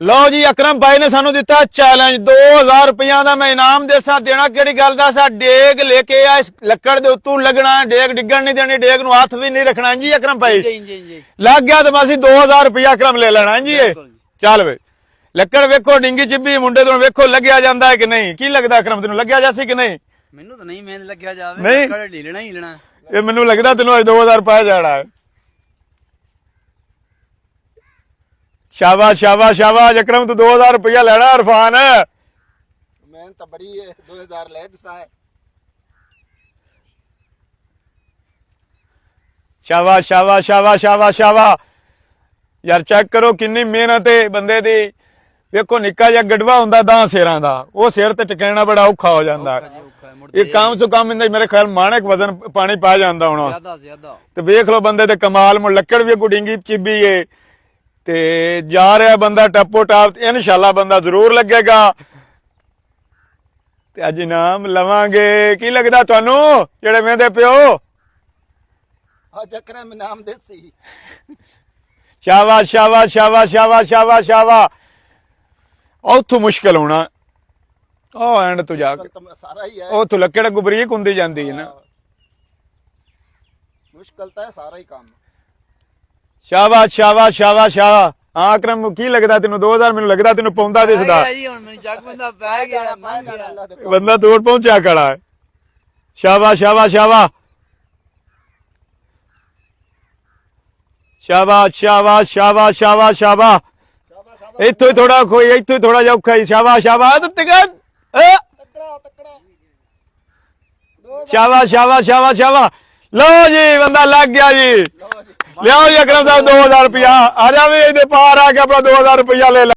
लो जी अकरम भाई ने सानू दिता चैलेंज 2000 रुपया का मैं इनाम देसा देना केड़ी गल दा सा डेग लेके आ इस लक्कड़ दे उत्तों लगना डेग डिगण नहीं देनी डेग नु हाथ भी नहीं रखना जी अकरम भाई लग गया तो मासी 2000 रुपया अकरम ले लेना जी चल वे लक्कड़ वेखो डिंगी चिब्बी मुंडे तो वेखो लग्या जांदा है कि नहीं की लगदा अकरम तेनू लग्या जासी कि नहीं मैनू तो नहीं मैं लग्या जावे लक्कड़ ढीलना ही लेना ये मैनू लगदा तेनू 2000 पाया जाना है शाबाश शाबाश शाबाश अकरम तू 2000 रुपया लेना इरफान मैं तो बड़ी 2000 ले दसा है शाबाश शाबाश शाबाश शाबाश शाबाश यार चेक करो किन्नी मेहनत है बंदे दी वेखो निक्का जिहा गडवा हुंदा 10 सेरां दा वो सिर ते टिकाना बड़ा औखा हो जांदा ये काम से काम इंदा मेरे ख्याल माणक वजन पानी पा जांदा होना ज्यादा ते वेख लो बंदे दे कमाल मुड़ लक्कड़ भी गुडिंगी चिब्बी है ते जा रहा बंदा टप्पो टाप इंशाल्लाह बंदा जरूर लगेगा ते अज इनाम लवांगे की लगदा तुहानू जेड़े वेंदे पियो आज अकरम इनाम देसी शाबाश शाबाश शाबाश शाबाश शाबाश शाबाश उथों मुश्किल होना ओ एंड तू जाके सारा ही है उथों लक्कड़ गुबरीक हुंदी जांदी है ना मुश्किल तो है सारा ही काम शाबाश शाबाश शाबाश शाबाश हाँ अकरम की लगदा तेनू 2000 मैनू लगदा तेनू पौंदा दिसदा बंदा दूर पहुंचा खड़ा है शाबाश शाबाश शाबाश शाबाश शाबाश शाबाश शाबाश शाबाश इत्थों ही थोड़ा कोई इत्थों ही थोड़ा जा औखा ही शाबाश शाबाश शाबाश शाबाश शाबाश शाबाश लो जी बंदा लग गया जी लियाओ जी अकरम साहब 2000 रुपया आ जावे पार आके अपना 2000 रुपया ले ला